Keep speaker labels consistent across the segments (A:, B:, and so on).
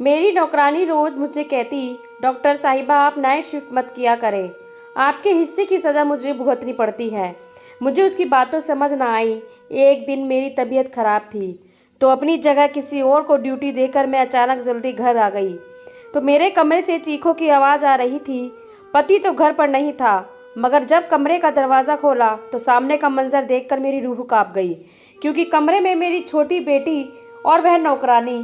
A: मेरी नौकरानी रोज मुझे कहती, डॉक्टर साहिबा आप नाइट शिफ्ट मत किया करें, आपके हिस्से की सज़ा मुझे भुगतनी पड़ती है। मुझे उसकी बातों समझ ना आई। एक दिन मेरी तबीयत खराब थी तो अपनी जगह किसी और को ड्यूटी देकर मैं अचानक जल्दी घर आ गई तो मेरे कमरे से चीखों की आवाज़ आ रही थी। पति तो घर पर नहीं था, मगर जब कमरे का दरवाज़ा खोला तो सामने का मंजर देखकर मेरी रूह कांप गई, क्योंकि कमरे में मेरी छोटी बेटी और वह नौकरानी।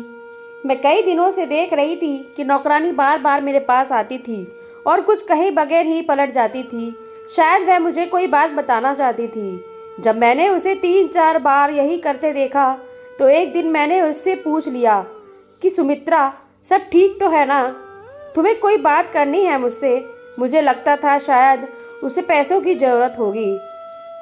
A: मैं कई दिनों से देख रही थी कि नौकरानी बार बार मेरे पास आती थी और कुछ कहे बगैर ही पलट जाती थी। शायद वह मुझे कोई बात बताना चाहती थी। जब मैंने उसे 3-4 बार यही करते देखा तो एक दिन मैंने उससे पूछ लिया कि सुमित्रा, सब ठीक तो है ना? तुम्हें कोई बात करनी है मुझसे? मुझे लगता था शायद उसे पैसों की ज़रूरत होगी,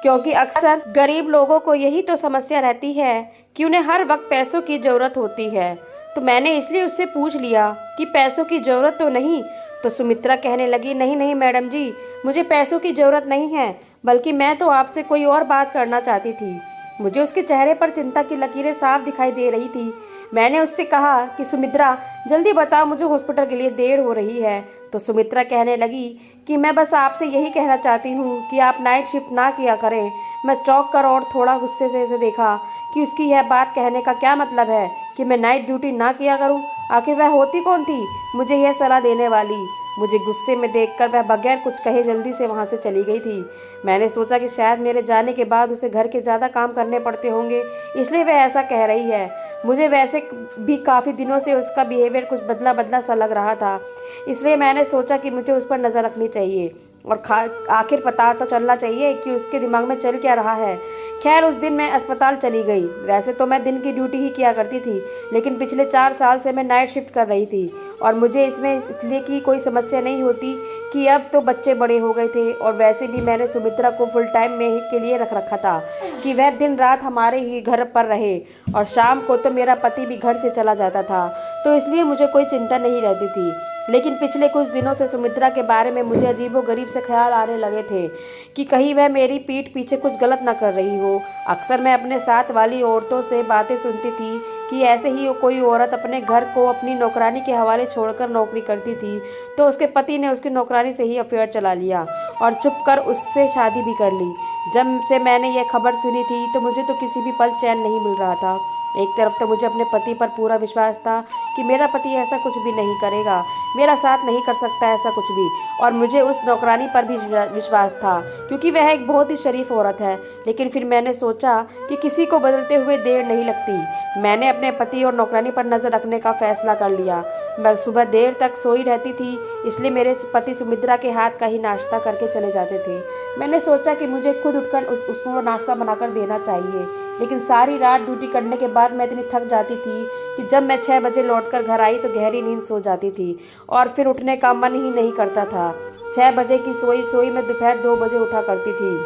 A: क्योंकि अक्सर गरीब लोगों को यही तो समस्या रहती है कि उन्हें हर वक्त पैसों की ज़रूरत होती है। तो मैंने इसलिए उससे पूछ लिया कि पैसों की ज़रूरत तो नहीं। तो सुमित्रा कहने लगी, नहीं नहीं मैडम जी, मुझे पैसों की ज़रूरत नहीं है, बल्कि मैं तो आपसे कोई और बात करना चाहती थी। मुझे उसके चेहरे पर चिंता की लकीरें साफ दिखाई दे रही थी। मैंने उससे कहा कि सुमित्रा जल्दी बताओ, मुझे हॉस्पिटल के लिए देर हो रही है। तो सुमित्रा कहने लगी कि मैं बस आपसे यही कहना चाहती हूँ कि आप नाइट शिफ्ट ना किया करें। मैं चौंक कर और थोड़ा गुस्से से इसे देखा कि उसकी यह बात कहने का क्या मतलब है कि मैं नाइट ड्यूटी ना किया करूँ। आखिर वह होती कौन थी मुझे यह सलाह देने वाली? मुझे गुस्से में देखकर वह बगैर कुछ कहे जल्दी से वहाँ से चली गई थी। मैंने सोचा कि शायद मेरे जाने के बाद उसे घर के ज़्यादा काम करने पड़ते होंगे, इसलिए वह ऐसा कह रही है। मुझे वैसे भी काफ़ी दिनों से उसका बिहेवियर कुछ बदला बदला सा लग रहा था, इसलिए मैंने सोचा कि मुझे उस पर नज़र रखनी चाहिए और आखिर पता तो चलना चाहिए कि उसके दिमाग में चल क्या रहा है। खैर उस दिन मैं अस्पताल चली गई। वैसे तो मैं दिन की ड्यूटी ही किया करती थी, लेकिन पिछले 4 साल से मैं नाइट शिफ्ट कर रही थी और मुझे इसमें इसलिए की कोई समस्या नहीं होती कि अब तो बच्चे बड़े हो गए थे और वैसे भी मैंने सुमित्रा को फुल टाइम में ही के लिए रख रखा था कि वह दिन रात हमारे ही घर पर रहे, और शाम को तो मेरा पति भी घर से चला जाता था, तो इसलिए मुझे कोई चिंता नहीं रहती थी। लेकिन पिछले कुछ दिनों से सुमित्रा के बारे में मुझे अजीबोगरीब से ख्याल आने लगे थे कि कहीं वह मेरी पीठ पीछे कुछ गलत ना कर रही हो। अक्सर मैं अपने साथ वाली औरतों से बातें सुनती थी कि ऐसे ही कोई औरत अपने घर को अपनी नौकरानी के हवाले छोड़कर नौकरी करती थी, तो उसके पति ने उसकी नौकरानी से ही अफेयर चला लिया और चुप कर उससे शादी भी कर ली। जब से मैंने यह खबर सुनी थी तो मुझे तो किसी भी पल चैन नहीं मिल रहा था। एक तरफ तो मुझे अपने पति पर पूरा विश्वास था कि मेरा पति ऐसा कुछ भी नहीं करेगा, मेरा साथ नहीं कर सकता ऐसा कुछ भी, और मुझे उस नौकरानी पर भी विश्वास था क्योंकि वह एक बहुत ही शरीफ औरत है। लेकिन फिर मैंने सोचा कि किसी को बदलते हुए देर नहीं लगती। मैंने अपने पति और नौकरानी पर नज़र रखने का फैसला कर लिया। मैं सुबह देर तक सोई रहती थी, इसलिए मेरे पति सुमित्रा के हाथ का ही नाश्ता करके चले जाते थे। मैंने सोचा कि मुझे खुद उठकर उसको नाश्ता बनाकर देना चाहिए, लेकिन सारी रात ड्यूटी करने के बाद मैं इतनी थक जाती थी कि जब मैं 6 बजे लौटकर घर आई तो गहरी नींद सो जाती थी और फिर उठने का मन ही नहीं करता था। 6 बजे की सोई मैं दोपहर 2 बजे उठा करती थी।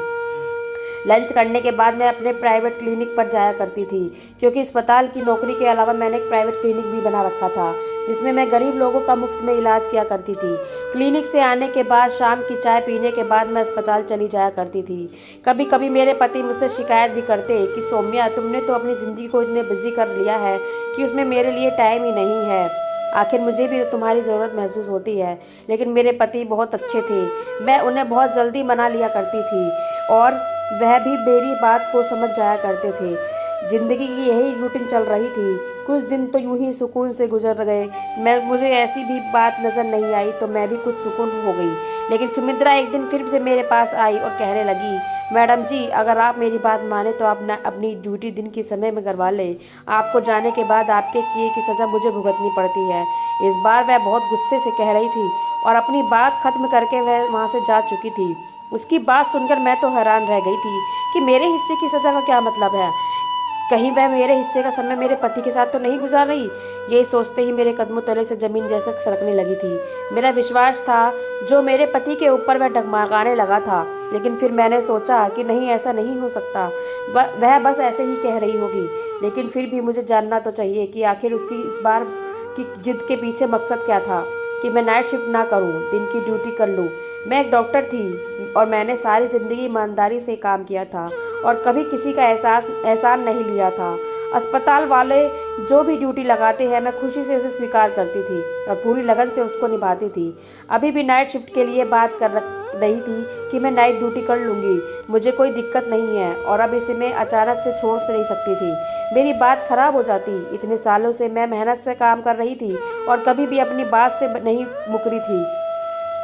A: लंच करने के बाद मैं अपने प्राइवेट क्लिनिक पर जाया करती थी, क्योंकि अस्पताल की नौकरी के अलावा मैंने एक प्राइवेट क्लिनिक भी बना रखा था जिसमें मैं गरीब लोगों का मुफ्त में इलाज किया करती थी। क्लिनिक से आने के बाद शाम की चाय पीने के बाद मैं अस्पताल चली जाया करती थी। कभी कभी मेरे पति मुझसे शिकायत भी करते कि सौम्या, तुमने तो अपनी ज़िंदगी को इतने बिजी कर लिया है कि उसमें मेरे लिए टाइम ही नहीं है। आखिर मुझे भी तुम्हारी ज़रूरत महसूस होती है। लेकिन मेरे पति बहुत अच्छे थे, मैं उन्हें बहुत जल्दी मना लिया करती थी और वह भी मेरी बात को समझ जाया करते थे। ज़िंदगी की यही रूटीन चल रही थी। कुछ दिन तो यूं ही सुकून से गुजर गए। मुझे ऐसी भी बात नज़र नहीं आई तो मैं भी कुछ सुकून हो गई। लेकिन सुमित्रा एक दिन फिर से मेरे पास आई और कहने लगी, मैडम जी, अगर आप मेरी बात माने तो आप अपनी ड्यूटी दिन के समय में करवा लें। आपको जाने के बाद आपके किए की सज़ा मुझे भुगतनी पड़ती है। इस बार वह बहुत गुस्से से कह रही थी और अपनी बात खत्म करके वह वहाँ से जा चुकी थी। उसकी बात सुनकर मैं तो हैरान रह गई थी कि मेरे हिस्से की सज़ा का क्या मतलब है। कहीं वह मेरे हिस्से का समय मेरे पति के साथ तो नहीं गुजार रही। यही सोचते ही मेरे कदमों तले से ज़मीन जैसे सरकने लगी थी। मेरा विश्वास था जो मेरे पति के ऊपर वह डगमगाने लगा था। लेकिन फिर मैंने सोचा कि नहीं, ऐसा नहीं हो सकता, वह बस ऐसे ही कह रही होगी। लेकिन फिर भी मुझे जानना तो चाहिए कि आखिर उसकी इस बार की जिद के पीछे मकसद क्या था कि मैं नाइट शिफ्ट ना करूं, दिन की ड्यूटी कर लूं। मैं एक डॉक्टर थी और मैंने सारी ज़िंदगी ईमानदारी से काम किया था और कभी किसी का एहसान नहीं लिया था। अस्पताल वाले जो भी ड्यूटी लगाते हैं मैं खुशी से उसे स्वीकार करती थी और पूरी लगन से उसको निभाती थी। अभी भी नाइट शिफ्ट के लिए बात कर रही थी कि मैं नाइट ड्यूटी कर लूँगी, मुझे कोई दिक्कत नहीं है और अब इसे मैं अचानक से छोड़ नहीं सकती थी। मेरी बात खराब हो जाती। इतने सालों से मैं मेहनत से काम कर रही थी और कभी भी अपनी बात से नहीं मुकरी थी।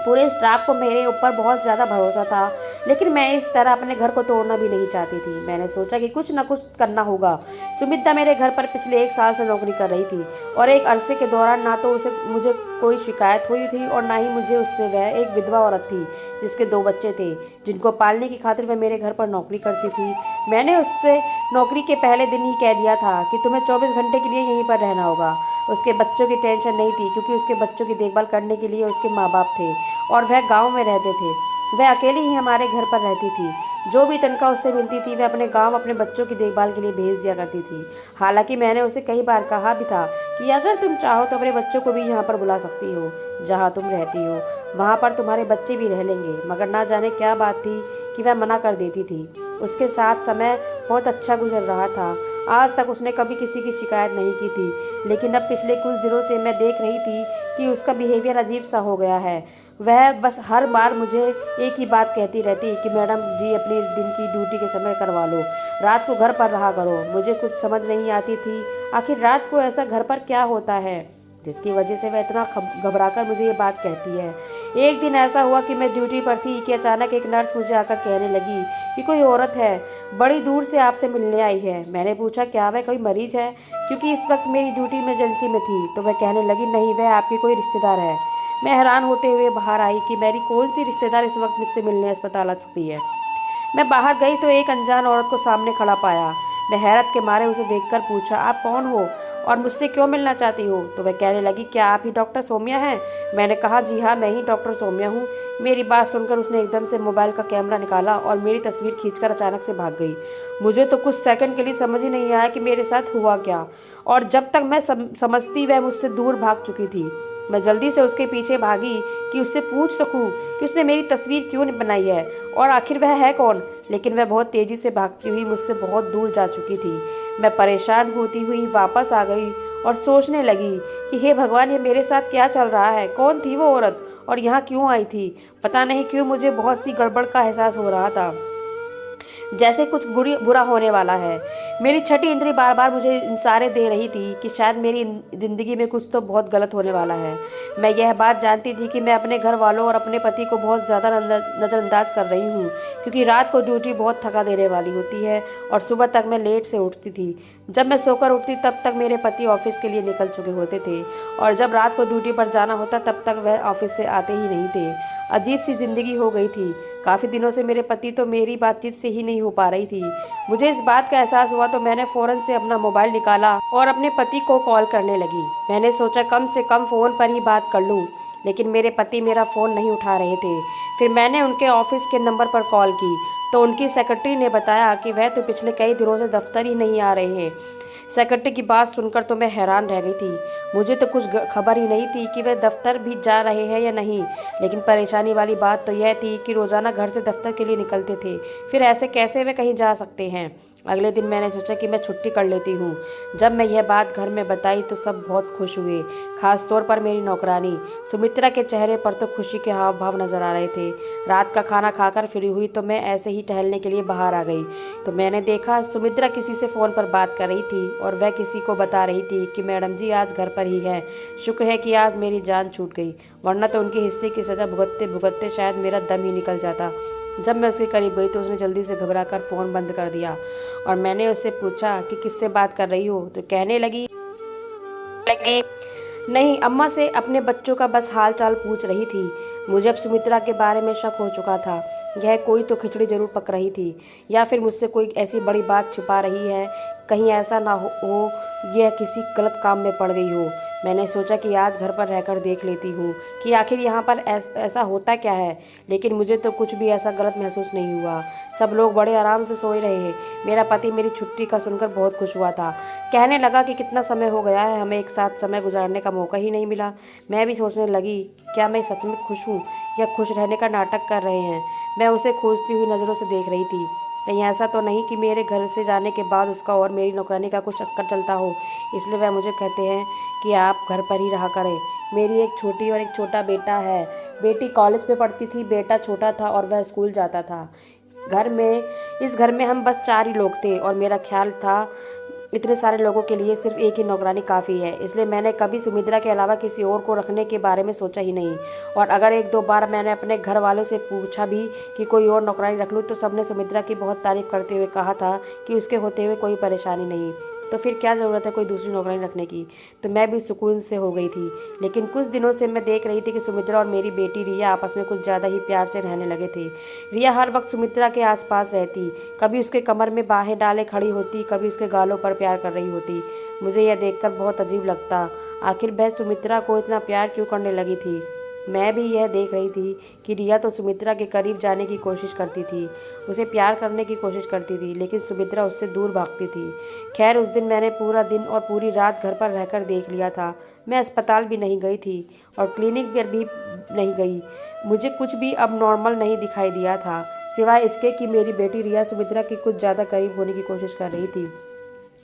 A: पूरे स्टाफ को मेरे ऊपर बहुत ज़्यादा भरोसा था, लेकिन मैं इस तरह अपने घर को तोड़ना भी नहीं चाहती थी। मैंने सोचा कि कुछ ना कुछ करना होगा। सुमित्रा मेरे घर पर पिछले 1 साल से नौकरी कर रही थी और एक अरसे के दौरान ना तो उसे मुझे कोई शिकायत हुई थी और ना ही मुझे उससे। वह एक विधवा औरत थी जिसके 2 बच्चे थे जिनको पालने की खातिर वह मेरे घर पर नौकरी करती थी। मैंने उससे नौकरी के पहले दिन ही कह दिया था कि तुम्हें 24 घंटे के लिए यहीं पर रहना होगा। उसके बच्चों की टेंशन नहीं थी क्योंकि उसके बच्चों की देखभाल करने के लिए उसके माँ बाप थे और वह गांव में रहते थे। वह अकेली ही हमारे घर पर रहती थी। जो भी तनख्वाह उससे मिलती थी वह अपने गांव अपने बच्चों की देखभाल के लिए भेज दिया करती थी। हालांकि मैंने उसे कई बार कहा भी था कि अगर तुम चाहो तो अपने बच्चों को भी यहाँ पर बुला सकती हो, जहाँ तुम रहती हो वहाँ पर तुम्हारे बच्चे भी रह लेंगे, मगर ना जाने क्या बात थी कि वह मना कर देती थी। उसके साथ समय बहुत अच्छा गुजर रहा था। आज तक उसने कभी किसी की शिकायत नहीं की थी, लेकिन अब पिछले कुछ दिनों से मैं देख रही थी कि उसका बिहेवियर अजीब सा हो गया है। वह बस हर बार मुझे एक ही बात कहती रहती कि मैडम जी अपनी दिन की ड्यूटी के समय करवा लो, रात को घर पर रहा करो। मुझे कुछ समझ नहीं आती थी आखिर रात को ऐसा घर पर क्या होता है जिसकी वजह से वह इतना घबराकर मुझे ये बात कहती है। एक दिन ऐसा हुआ कि मैं ड्यूटी पर थी कि अचानक एक नर्स मुझे आकर कहने लगी कि कोई औरत है बड़ी दूर से आपसे मिलने आई है। मैंने पूछा क्या वह कोई मरीज है, क्योंकि इस वक्त मेरी ड्यूटी इमरजेंसी में थी। तो वह कहने लगी नहीं, वह आपकी कोई रिश्तेदार है। मैं हैरान होते हुए बाहर आई कि मेरी कौन सी रिश्तेदार इस वक्त मुझसे मिलने अस्पताल आ सकती है। मैं बाहर गई तो एक अनजान औरत को सामने खड़ा पाया। मैं हैरत के मारे उसे देखकर पूछा आप कौन हो और मुझसे क्यों मिलना चाहती हो। तो वह कहने लगी क्या आप ही डॉक्टर सौम्या हैं। मैंने कहा जी हाँ, मैं ही डॉक्टर सौम्या हूँ। मेरी बात सुनकर उसने एकदम से मोबाइल का कैमरा निकाला और मेरी तस्वीर खींचकर अचानक से भाग गई। मुझे तो कुछ सेकंड के लिए समझ ही नहीं आया कि मेरे साथ हुआ क्या, और जब तक मैं समझती वह मुझसे दूर भाग चुकी थी। मैं जल्दी से उसके पीछे भागी कि उससे पूछ सकूं कि उसने मेरी तस्वीर क्यों नहीं बनाई है और आखिर वह है कौन, लेकिन वह बहुत तेज़ी से भागती हुई मुझसे बहुत दूर जा चुकी थी। मैं परेशान होती हुई वापस आ गई और सोचने लगी कि हे भगवान, ये मेरे साथ क्या चल रहा है। कौन थी वो औरत और यहाँ क्यों आई थी। पता नहीं क्यों मुझे बहुत सी गड़बड़ का एहसास हो रहा था, जैसे कुछ बुरा होने वाला है। मेरी छठी इंद्री बार बार मुझे इशारे दे रही थी कि शायद मेरी ज़िंदगी में कुछ तो बहुत गलत होने वाला है। मैं यह बात जानती थी कि मैं अपने घर वालों और अपने पति को बहुत ज़्यादा नज़रअंदाज कर रही हूँ, क्योंकि रात को ड्यूटी बहुत थका देने वाली होती है और सुबह तक मैं लेट से उठती थी। जब मैं सोकर उठती तब तक मेरे पति ऑफिस के लिए निकल चुके होते थे और जब रात को ड्यूटी पर जाना होता तब तक वह ऑफिस से आते ही नहीं थे। अजीब सी ज़िंदगी हो गई थी। काफ़ी दिनों से मेरे पति तो मेरी बातचीत से ही नहीं हो पा रही थी। मुझे इस बात का एहसास हुआ तो मैंने फ़ौरन से अपना मोबाइल निकाला और अपने पति को कॉल करने लगी। मैंने सोचा कम से कम फ़ोन पर ही बात कर लूँ, लेकिन मेरे पति मेरा फ़ोन नहीं उठा रहे थे। फिर मैंने उनके ऑफिस के नंबर पर कॉल की तो उनकी सेक्रेटरी ने बताया कि वह तो पिछले कई दिनों से दफ्तर ही नहीं आ रहे हैं। सेक्रेटरी की बात सुनकर तो मैं हैरान रह गई थी। मुझे तो कुछ खबर ही नहीं थी कि वे दफ्तर भी जा रहे हैं या नहीं, लेकिन परेशानी वाली बात तो यह थी कि रोज़ाना घर से दफ्तर के लिए निकलते थे, फिर ऐसे कैसे वे कहीं जा सकते हैं। अगले दिन मैंने सोचा कि मैं छुट्टी कर लेती हूँ। जब मैं यह बात घर में बताई तो सब बहुत खुश हुए, खास तौर पर मेरी नौकरानी सुमित्रा के चेहरे पर तो खुशी के हाव भाव नजर आ रहे थे। रात का खाना खाकर फ्री हुई तो मैं ऐसे ही टहलने के लिए बाहर आ गई तो मैंने देखा सुमित्रा किसी से फ़ोन पर बात कर रही थी और वह किसी को बता रही थी कि मैडम जी आज घर पर ही है। शुक्र है कि आज मेरी जान छूट गई, वरना तो उनके हिस्से की सज़ा भुगतते भुगतते शायद मेरा दम ही निकल जाता। जब मैं उसके करीब गई तो उसने जल्दी से घबराकर फ़ोन बंद कर दिया और मैंने उससे पूछा कि किससे बात कर रही हो, तो कहने लगी नहीं, अम्मा से अपने बच्चों का बस हाल चाल पूछ रही थी। मुझे अब सुमित्रा के बारे में शक हो चुका था। यह कोई तो खिचड़ी जरूर पक रही थी या फिर मुझसे कोई ऐसी बड़ी बात छुपा रही है। कहीं ऐसा ना हो यह किसी गलत काम में पड़ गई हो। मैंने सोचा कि आज घर पर रहकर देख लेती हूँ कि आखिर यहाँ पर ऐसा होता क्या है, लेकिन मुझे तो कुछ भी ऐसा गलत महसूस नहीं हुआ। सब लोग बड़े आराम से सोए रहे हैं। मेरा पति मेरी छुट्टी का सुनकर बहुत खुश हुआ था, कहने लगा कि कितना समय हो गया है, हमें एक साथ समय गुजारने का मौका ही नहीं मिला। मैं भी सोचने लगी क्या मैं सच में खुश हूँ या खुश रहने का नाटक कर रहे हैं। मैं उसे खोजती हुई नज़रों से देख रही थी। कहीं ऐसा तो नहीं कि मेरे घर से जाने के बाद उसका और मेरी नौकरानी का कुछ चक्कर चलता हो, इसलिए वह मुझे कहते हैं कि आप घर पर ही रहा करें। मेरी एक छोटी और एक छोटा बेटा है। बेटी कॉलेज में पढ़ती थी, बेटा छोटा था और वह स्कूल जाता था। घर में इस घर में हम बस 4 ही लोग थे और मेरा ख्याल था इतने सारे लोगों के लिए सिर्फ एक ही नौकरानी काफ़ी है। इसलिए मैंने कभी सुमित्रा के अलावा किसी और को रखने के बारे में सोचा ही नहीं। और अगर 1-2 बार मैंने अपने घर वालों से पूछा भी कि कोई और नौकरानी रख लूँ, तो सबने सुमित्रा की बहुत तारीफ़ करते हुए कहा था कि उसके होते हुए कोई परेशानी नहीं, तो फिर क्या ज़रूरत है कोई दूसरी नौकरानी रखने की। तो मैं भी सुकून से हो गई थी। लेकिन कुछ दिनों से मैं देख रही थी कि सुमित्रा और मेरी बेटी रिया आपस में कुछ ज़्यादा ही प्यार से रहने लगे थे। रिया हर वक्त सुमित्रा के आसपास रहती, कभी उसके कमर में बाहें डाले खड़ी होती, कभी उसके गालों पर प्यार कर रही होती। मुझे यह देखकर बहुत अजीब लगता, आखिर वह सुमित्रा को इतना प्यार क्यों करने लगी थी। मैं भी यह देख रही थी कि रिया तो सुमित्रा के करीब जाने की कोशिश करती थी, उसे प्यार करने की कोशिश करती थी, लेकिन सुमित्रा उससे दूर भागती थी। खैर, उस दिन मैंने पूरा दिन और पूरी रात घर पर रहकर देख लिया था। मैं अस्पताल भी नहीं गई थी और क्लिनिक पर भी नहीं गई। मुझे कुछ भी अब नॉर्मल नहीं दिखाई दिया था, सिवाय इसके कि मेरी बेटी रिया सुमित्रा के कुछ ज़्यादा करीब होने की कोशिश कर रही थी।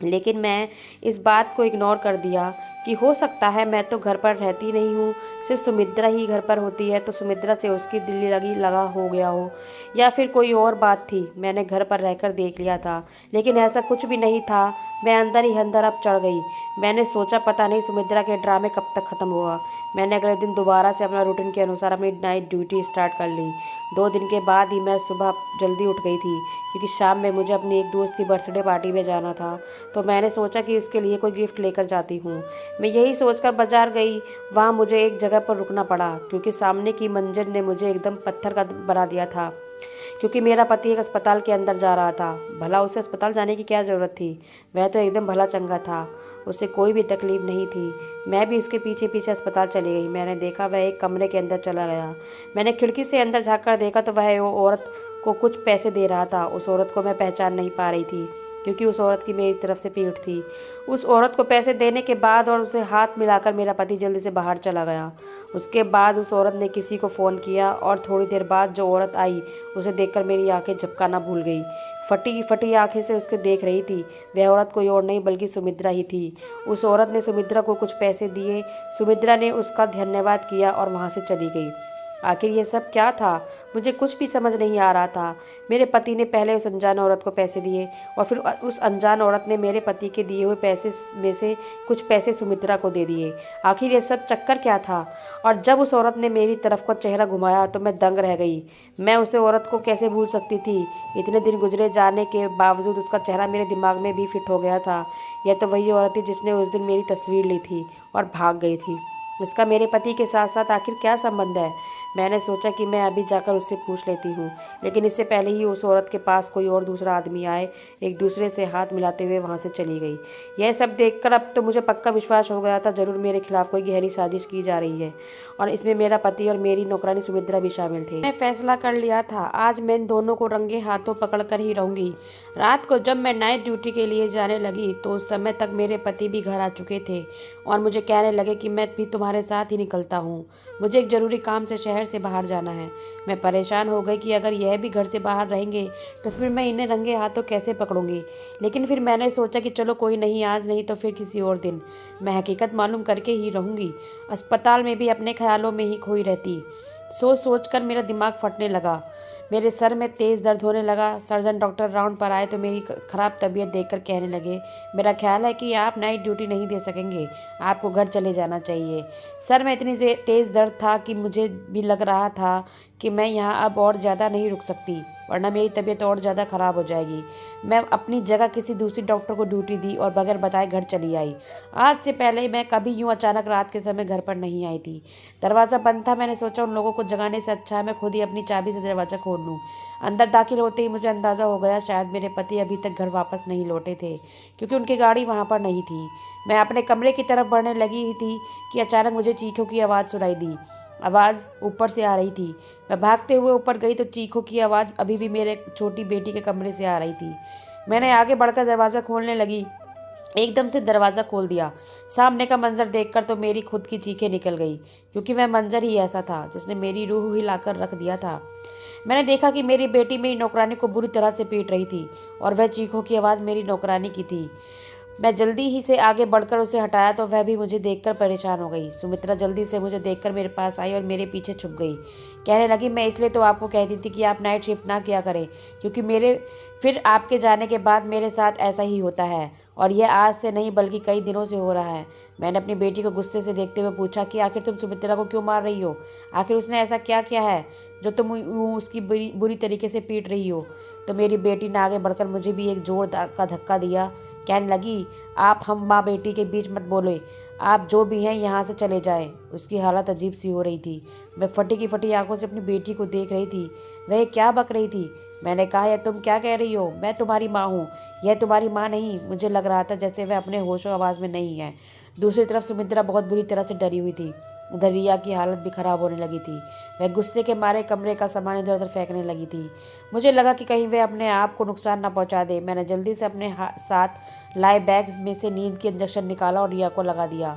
A: लेकिन मैं इस बात को इग्नोर कर दिया कि हो सकता है मैं तो घर पर रहती नहीं हूँ, सिर्फ सुमित्रा ही घर पर होती है, तो सुमित्रा से उसकी दिल लगा हो गया हो, या फिर कोई और बात थी। मैंने घर पर रहकर देख लिया था, लेकिन ऐसा कुछ भी नहीं था। मैं अंदर ही अंदर अब चढ़ गई। मैंने सोचा पता नहीं सुमित्रा के ड्रामे कब तक ख़त्म होगा। मैंने अगले दिन दोबारा से अपना रूटीन के अनुसार अपनी नाइट ड्यूटी स्टार्ट कर ली। 2 दिन के बाद ही मैं सुबह जल्दी उठ गई थी, क्योंकि शाम में मुझे अपनी एक दोस्त की बर्थडे पार्टी में जाना था। तो मैंने सोचा कि उसके लिए कोई गिफ्ट लेकर जाती हूँ। मैं यही सोचकर बाजार गई। वहाँ मुझे एक जगह पर रुकना पड़ा, क्योंकि सामने की मंजर ने मुझे एकदम पत्थर का बना दिया था। क्योंकि मेरा पति एक अस्पताल के अंदर जा रहा था। भला उसे अस्पताल जाने की क्या ज़रूरत थी, वह तो एकदम भला चंगा था, उसे कोई भी तकलीफ नहीं थी। मैं भी उसके पीछे पीछे अस्पताल चली गई। मैंने देखा वह एक कमरे के अंदर चला गया। मैंने खिड़की से अंदर झाँक देखा तो वह वो औरत को कुछ पैसे दे रहा था। उस औरत को मैं पहचान नहीं पा रही थी, क्योंकि उस औरत की मेरी तरफ से पीठ थी। उस औरत को पैसे देने के बाद और उसे हाथ मिलाकर मेरा पति जल्दी से बाहर चला गया। उसके बाद उस औरत ने किसी को फ़ोन किया और थोड़ी देर बाद जो औरत आई, उसे देखकर मेरी आंखें झपकाना भूल गई। फटी फटी आंखें से उसके देख रही थी। वह औरत कोई और नहीं बल्कि सुमित्रा ही थी। उस औरत ने सुमित्रा को कुछ पैसे दिए। सुमित्रा ने उसका धन्यवाद किया और वहाँ से चली गई। आखिर ये सब क्या था, मुझे कुछ भी समझ नहीं आ रहा था। मेरे पति ने पहले उस अनजान औरत को पैसे दिए और फिर उस अनजान औरत ने मेरे पति के दिए हुए पैसे में से कुछ पैसे सुमित्रा को दे दिए। आखिर ये सब चक्कर क्या था। और जब उस औरत ने मेरी तरफ को चेहरा घुमाया तो मैं दंग रह गई। मैं उस औरत को कैसे भूल सकती थी। इतने दिन गुजरे जाने के बावजूद उसका चेहरा मेरे दिमाग में भी फिट हो गया था। यह तो वही औरत थी जिसने उस दिन मेरी तस्वीर ली थी और भाग गई थी। इसका मेरे पति के साथ साथ आखिर क्या संबंध है। मैंने सोचा कि मैं अभी जाकर उससे पूछ लेती हूँ, लेकिन इससे पहले ही उस औरत के पास कोई और दूसरा आदमी आए, एक दूसरे से हाथ मिलाते हुए वहाँ से चली गई। यह सब देखकर अब तो मुझे पक्का विश्वास हो गया था, जरूर मेरे खिलाफ कोई गहरी साजिश की जा रही है और इसमें मेरा पति और मेरी नौकरानी सुमित्रा भी शामिल थे। मैं फैसला कर लिया था, आज मैं इन दोनों को रंगे हाथों पकड़ कर ही रहूंगी। रात को जब मैं नाइट ड्यूटी के लिए जाने लगी तो उस समय तक मेरे पति भी घर आ चुके थे और मुझे कहने लगे कि मैं भी तुम्हारे साथ ही निकलता हूँ, मुझे एक ज़रूरी काम से शहर से बाहर जाना है। मैं परेशान हो गई कि अगर यह भी घर से बाहर रहेंगे तो फिर मैं इन्हें रंगे हाथों कैसे पकड़ूंगी। लेकिन फिर मैंने सोचा कि चलो कोई नहीं, आज नहीं तो फिर किसी और दिन मैं हकीकत मालूम करके ही रहूंगी। अस्पताल में भी अपने ख्यालों में ही खोई रहती। सोच सोच कर मेरा दिमाग फटने लगा, मेरे सर में तेज़ दर्द होने लगा। सर्जन डॉक्टर राउंड पर आए तो मेरी ख़राब तबीयत देखकर कहने लगे, मेरा ख्याल है कि आप नाइट ड्यूटी नहीं दे सकेंगे, आपको घर चले जाना चाहिए। सर में इतनी तेज़ दर्द था कि मुझे भी लग रहा था कि मैं यहाँ अब और ज़्यादा नहीं रुक सकती, वरना मेरी तबीयत और ज़्यादा ख़राब हो जाएगी। मैं अपनी जगह किसी दूसरी डॉक्टर को ड्यूटी दी और बगैर बताए घर चली आई। आज से पहले मैं कभी यूँ अचानक रात के समय घर पर नहीं आई थी। दरवाज़ा बंद था। मैंने सोचा उन लोगों को जगाने से अच्छा है मैं खुद ही अपनी चाबी से दरवाज़ा खोल लूँ। अंदर दाखिल होते ही मुझे अंदाज़ा हो गया शायद मेरे पति अभी तक घर वापस नहीं लौटे थे, क्योंकि उनकी गाड़ी वहाँ पर नहीं थी। मैं अपने कमरे की तरफ बढ़ने लगी ही थी कि अचानक मुझे चीखों की आवाज़ सुनाई दी। आवाज़ ऊपर से आ रही थी। मैं भागते हुए ऊपर गई तो चीखों की आवाज़ अभी भी मेरे छोटी बेटी के कमरे से आ रही थी। मैंने आगे बढ़कर दरवाज़ा खोलने लगी एकदम से दरवाज़ा खोल दिया। सामने का मंजर देखकर तो मेरी खुद की चीखें निकल गई, क्योंकि वह मंजर ही ऐसा था जिसने मेरी रूह हिलाकर रख दिया था। मैंने देखा कि मेरी बेटी मेरी नौकरानी को बुरी तरह से पीट रही थी और वह चीखों की आवाज़ मेरी नौकरानी की थी। मैं जल्दी ही से आगे बढ़कर उसे हटाया तो वह भी मुझे देखकर परेशान हो गई। सुमित्रा जल्दी से मुझे देखकर मेरे पास आई और मेरे पीछे छुप गई। कहने लगी, मैं इसलिए तो आपको कहती थी कि आप नाइट शिफ्ट ना किया करें, क्योंकि मेरे फिर आपके जाने के बाद मेरे साथ ऐसा ही होता है, और यह आज से नहीं बल्कि कई दिनों से हो रहा है। मैंने अपनी बेटी को गुस्से से देखते हुए पूछा कि आखिर तुम सुमित्रा को क्यों मार रही हो? आखिर उसने ऐसा क्या किया है जो तुम यूं उसकी बुरी बुरी तरीके से पीट रही हो? तो मेरी बेटी ने आगे बढ़कर मुझे भी एक जोरदार का धक्का दिया। कहने लगी, आप हम माँ बेटी के बीच मत बोले, आप जो भी हैं यहाँ से चले जाएं। उसकी हालत अजीब सी हो रही थी। मैं फटी की फटी आंखों से अपनी बेटी को देख रही थी। वह क्या बक रही थी। मैंने कहा, यह तुम क्या कह रही हो? मैं तुम्हारी माँ हूँ। यह तुम्हारी माँ नहीं। मुझे लग रहा था जैसे वह अपने होशो आवाज़ में नहीं है। दूसरी तरफ सुमित्रा बहुत बुरी तरह से डरी हुई थी। उधर रिया की हालत भी खराब होने लगी थी। वह गुस्से के मारे कमरे का सामान इधर उधर फेंकने लगी थी। मुझे लगा कि कहीं वह अपने आप को नुकसान न पहुंचा दे। मैंने जल्दी से अपने साथ लाए बैग में से नींद की इंजेक्शन निकाला और रिया को लगा दिया।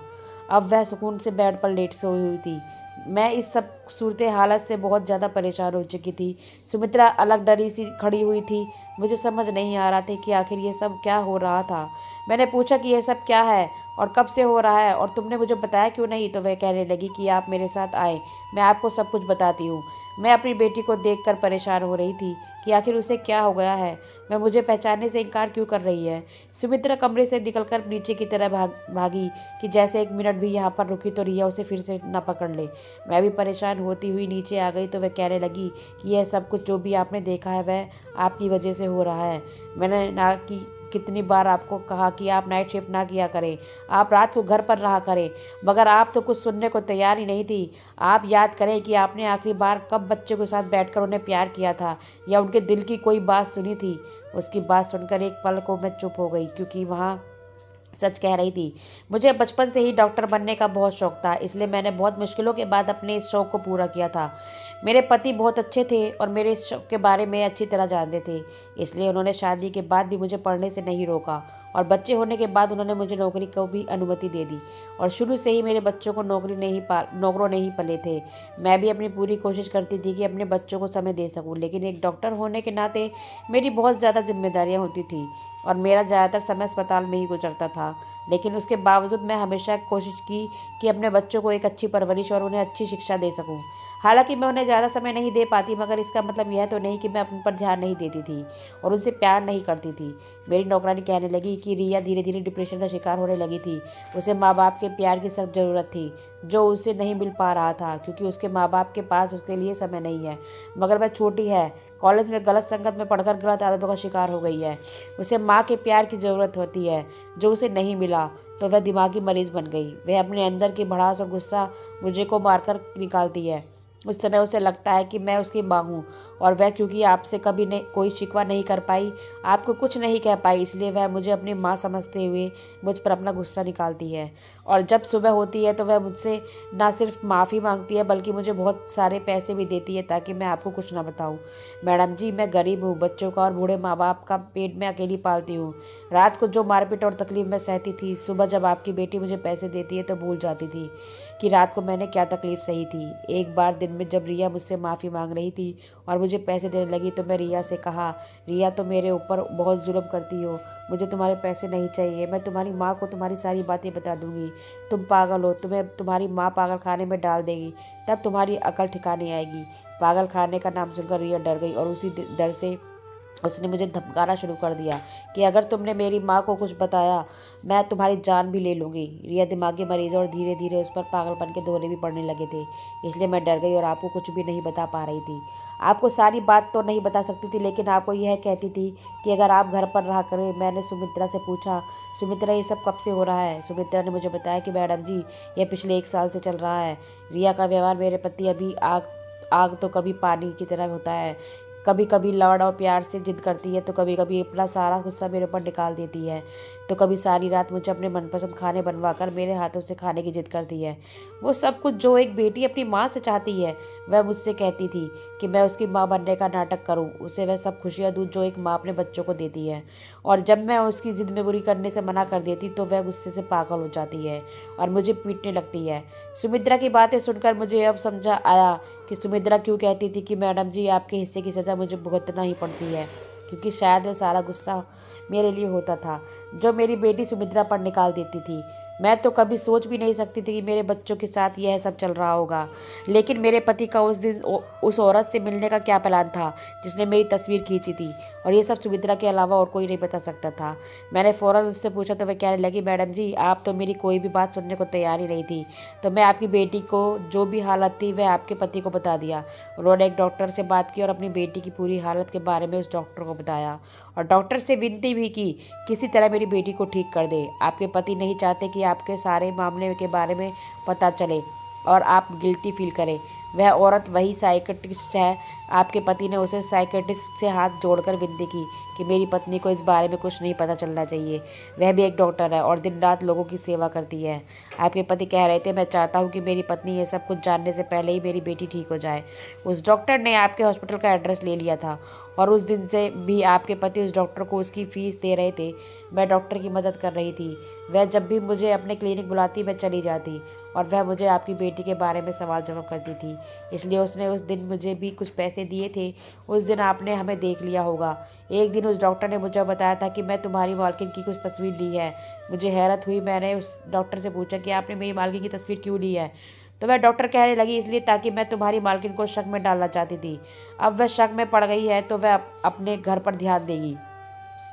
A: अब वह सुकून से बेड पर लेट सोई हुई थी। मैं इस सब सूरत हालत से बहुत ज़्यादा परेशान हो चुकी थी। सुमित्रा अलग डरी सी खड़ी हुई थी। मुझे समझ नहीं आ रहा था कि आखिर ये सब क्या हो रहा था। मैंने पूछा कि यह सब क्या है और कब से हो रहा है, और तुमने मुझे बताया क्यों नहीं? तो वह कहने लगी कि आप मेरे साथ आए, मैं आपको सब कुछ बताती हूँ। मैं अपनी बेटी को देखकर परेशान हो रही थी कि आखिर उसे क्या हो गया है। वह मुझे पहचानने से इनकार क्यों कर रही है? सुमित्रा कमरे से निकलकर नीचे की तरह भागी कि जैसे एक मिनट भी यहाँ पर रुकी तो रिया उसे फिर से न पकड़ ले। मैं भी परेशान होती हुई नीचे आ गई तो वह कहने लगी कि यह सब कुछ जो भी आपने देखा है वह आपकी वजह से हो रहा है। मैंने ना कि कितनी बार आपको कहा कि आप नाइट शिफ्ट ना किया करें, आप रात को घर पर रहा करें, मगर आप तो कुछ सुनने को तैयार ही नहीं थी। आप याद करें कि आपने आखिरी बार कब बच्चे के साथ बैठकर उन्हें प्यार किया था या उनके दिल की कोई बात सुनी थी? उसकी बात सुनकर एक पल को मैं चुप हो गई, क्योंकि वहाँ सच कह रही थी। मुझे बचपन से ही डॉक्टर बनने का बहुत शौक था, इसलिए मैंने बहुत मुश्किलों के बाद अपने इस शौक को पूरा किया था। मेरे पति बहुत अच्छे थे और मेरे इस शौक के बारे में अच्छी तरह जानते थे, इसलिए उन्होंने शादी के बाद भी मुझे पढ़ने से नहीं रोका, और बच्चे होने के बाद उन्होंने मुझे नौकरी को भी अनुमति दे दी। और शुरू से ही मेरे बच्चों को नौकरों ने ही पले थे। मैं भी अपनी पूरी कोशिश करती थी कि अपने बच्चों को समय दे सकूं, लेकिन एक डॉक्टर होने के नाते मेरी बहुत ज़्यादा जिम्मेदारियां होती थी और मेरा ज़्यादातर समय अस्पताल में ही गुजरता था। लेकिन उसके बावजूद मैं हमेशा कोशिश की कि अपने बच्चों को एक अच्छी परवरिश और उन्हें अच्छी शिक्षा दे सकूं। हालांकि मैं उन्हें ज़्यादा समय नहीं दे पाती, मगर इसका मतलब यह तो नहीं कि मैं उन पर ध्यान नहीं देती थी और उनसे प्यार नहीं करती थी। मेरी नौकरानी कहने लगी कि रिया धीरे धीरे डिप्रेशन का शिकार होने लगी थी। उसे माँ बाप के प्यार की सख्त ज़रूरत थी, जो उसे नहीं मिल पा रहा था, क्योंकि उसके माँ बाप के पास उसके लिए समय नहीं है। मगर वह छोटी है, कॉलेज में गलत संगत में पढ़कर गलत आदतों का शिकार हो गई है। उसे माँ के प्यार की ज़रूरत होती है, जो उसे नहीं मिला, तो वह दिमागी मरीज बन गई। वह अपने अंदर की भड़ास और गुस्सा मुझे को मारकर निकालती है। उस समय उसे लगता है कि मैं उसकी माँ हूँ, और वह क्योंकि आपसे कभी नहीं कोई शिकवा नहीं कर पाई, आपको कुछ नहीं कह पाई, इसलिए वह मुझे अपनी माँ समझते हुए मुझ पर अपना गुस्सा निकालती है। और जब सुबह होती है तो वह मुझसे ना सिर्फ माफ़ी मांगती है बल्कि मुझे बहुत सारे पैसे भी देती है ताकि मैं आपको कुछ ना बताऊँ। मैडम जी, मैं गरीब हूँ, बच्चों का और बूढ़े माँ बाप का पेट में अकेली पालती हूँ। रात को जो मारपीट और तकलीफ मैं सहती थी, सुबह जब आपकी बेटी मुझे पैसे देती है तो भूल जाती थी कि रात को मैंने क्या तकलीफ सही थी। एक बार दिन में जब रिया मुझसे माफ़ी मांग रही थी और मुझे पैसे देने लगी तो मैं रिया से कहा, रिया तो मेरे ऊपर बहुत जुल्म करती हो, मुझे तुम्हारे पैसे नहीं चाहिए, मैं तुम्हारी माँ को तुम्हारी सारी बातें बता दूंगी। तुम पागल हो, तुम्हें तुम्हारी माँ पागल खाने में डाल देगी, तब तुम्हारी अकल ठिकाने आएगी। पागल खाने का नाम सुनकर रिया डर गई और उसी डर से उसने मुझे धमकाना शुरू कर दिया कि अगर तुमने मेरी माँ को कुछ बताया मैं तुम्हारी जान भी ले लूँगी। रिया दिमागी मरीज और धीरे धीरे उस पर पागलपन के दौरे भी पड़ने लगे थे, इसलिए मैं डर गई और आपको कुछ भी नहीं बता पा रही थी। आपको सारी बात तो नहीं बता सकती थी, लेकिन आपको यह कहती थी कि अगर आप घर पर रहा करें। मैंने सुमित्रा से पूछा, सुमित्रा ये सब कब से हो रहा है? सुमित्रा ने मुझे बताया कि मैडम जी, यह पिछले 1 साल से चल रहा है। रिया का व्यवहार मेरे प्रति अभी आग आग तो कभी पानी की तरह होता है। कभी कभी लाड और प्यार से जिद करती है तो कभी कभी अपना सारा गुस्सा मेरे ऊपर निकाल देती है। तो कभी सारी रात मुझे अपने मनपसंद खाने बनवाकर मेरे हाथों से खाने की जिद करती है। वो सब कुछ जो एक बेटी अपनी माँ से चाहती है, वह मुझसे कहती थी कि मैं उसकी माँ बनने का नाटक करूं, उसे वह सब खुशियां दूं जो एक माँ अपने बच्चों को देती है। और जब मैं उसकी जिद में बुरी करने से मना कर देती तो वह गुस्से से पागल हो जाती है और मुझे पीटने लगती है। सुमित्रा की बातें सुनकर मुझे अब समझा आया कि सुमित्रा क्यों कहती थी कि मैडम जी, आपके हिस्से की सज़ा मुझे भुगतना ही पड़ती है, क्योंकि शायद वह सारा गुस्सा मेरे लिए होता था जो मेरी बेटी सुमित्रा पर निकाल देती थी। मैं तो कभी सोच भी नहीं सकती थी कि मेरे बच्चों के साथ यह सब चल रहा होगा। लेकिन मेरे पति का उस दिन उस औरत से मिलने का क्या प्लान था जिसने मेरी तस्वीर खींची थी, और ये सब सुमित्रा के अलावा और कोई नहीं बता सकता था। मैंने फ़ौरन उससे पूछा तो वह कहने लगी, मैडम जी, आप तो मेरी कोई भी बात सुनने को तैयार ही नहीं थी। तो मैं आपकी बेटी को जो भी हालत थी वह आपके पति को बता दिया। उन्होंने एक डॉक्टर से बात की और अपनी बेटी की पूरी हालत के बारे में उस डॉक्टर को बताया और डॉक्टर से विनती भी की किसी तरह मेरी बेटी को ठीक कर दे। आपके पति नहीं चाहते कि आपके सारे मामले के बारे में पता चले और आप गिल्टी फील करें। वह औरत वही साइकेट्रिस्ट है। आपके पति ने उसे साइकेट्रिस्ट से हाथ जोड़कर विनती की कि मेरी पत्नी को इस बारे में कुछ नहीं पता चलना चाहिए। वह भी एक डॉक्टर है और दिन रात लोगों की सेवा करती है। आपके पति कह रहे थे, मैं चाहता हूँ कि मेरी पत्नी ये सब कुछ जानने से पहले ही मेरी बेटी ठीक हो जाए। उस डॉक्टर ने आपके हॉस्पिटल का एड्रेस ले लिया था और उस दिन से भी आपके पति उस डॉक्टर को उसकी फ़ीस दे रहे थे। मैं डॉक्टर की मदद कर रही थी। वह जब भी मुझे अपने क्लिनिक बुलाती मैं चली जाती और वह मुझे आपकी बेटी के बारे में सवाल जवाब करती थी। इसलिए उसने उस दिन मुझे भी कुछ पैसे दिए थे। उस दिन आपने हमें देख लिया होगा। एक दिन उस डॉक्टर ने मुझे बताया था कि मैं तुम्हारी मालकिन की कुछ तस्वीर ली है। मुझे हैरत हुई। मैंने उस डॉक्टर से पूछा कि आपने मेरी मालकिन की तस्वीर क्यों ली है। तो वह डॉक्टर कहने लगी, इसलिए ताकि मैं तुम्हारी मालकिन को शक में डालना चाहती थी। अब वह शक में पड़ गई है तो वह अपने घर पर ध्यान देगी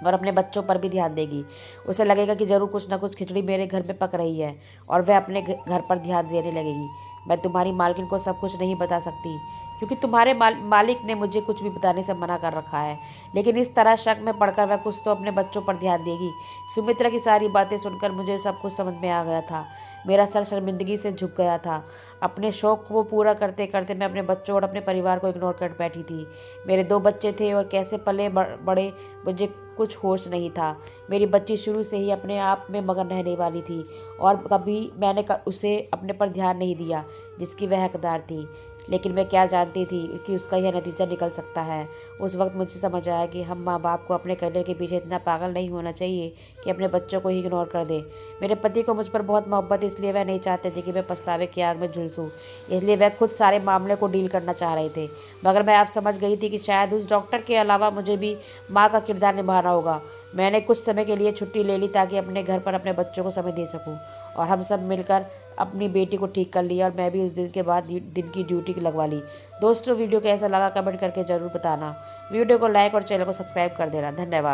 A: और अपने बच्चों पर भी ध्यान देगी। उसे लगेगा कि ज़रूर कुछ ना कुछ खिचड़ी मेरे घर में पक रही है और वह अपने घर पर ध्यान देने लगेगी। मैं तुम्हारी मालकिन को सब कुछ नहीं बता सकती क्योंकि तुम्हारे मालिक ने मुझे कुछ भी बताने से मना कर रखा है, लेकिन इस तरह शक में पड़कर वह कुछ तो अपने बच्चों पर ध्यान देगी। सुमित्रा की सारी बातें सुनकर मुझे सब कुछ समझ में आ गया था। मेरा सर शर्मिंदगी से झुक गया था। अपने शौक़ को पूरा करते करते मैं अपने बच्चों और अपने परिवार को इग्नोर कर बैठी थी। मेरे 2 बच्चे थे और कैसे पले बड़े मुझे कुछ होश नहीं था। मेरी बच्ची शुरू से ही अपने आप में मगन रहने वाली थी और कभी मैंने उसे अपने पर ध्यान नहीं दिया जिसकी वह हकदार थी। लेकिन मैं क्या जानती थी कि उसका यह नतीजा निकल सकता है। उस वक्त मुझे समझ आया कि हम माँ बाप को अपने करियर के पीछे इतना पागल नहीं होना चाहिए कि अपने बच्चों को ही इग्नोर कर दे। मेरे पति को मुझ पर बहुत मोहब्बत, इसलिए वह नहीं चाहते थे कि मैं पछतावे की आग में झुलसूँ। इसलिए वह खुद सारे मामले को डील करना चाह रहे थे। मगर मैं अब समझ गई थी कि शायद उस डॉक्टर के अलावा मुझे भी माँ का किरदार निभाना होगा। मैंने कुछ समय के लिए छुट्टी ले ली ताकि अपने घर पर अपने बच्चों को समय दे सकूं और हम सब मिलकर अपनी बेटी को ठीक कर लिया और मैं भी उस दिन के बाद दिन की ड्यूटी लगवा ली। दोस्तों, वीडियो कैसा लगा कमेंट करके ज़रूर बताना। वीडियो को लाइक और चैनल को सब्सक्राइब कर देना। धन्यवाद।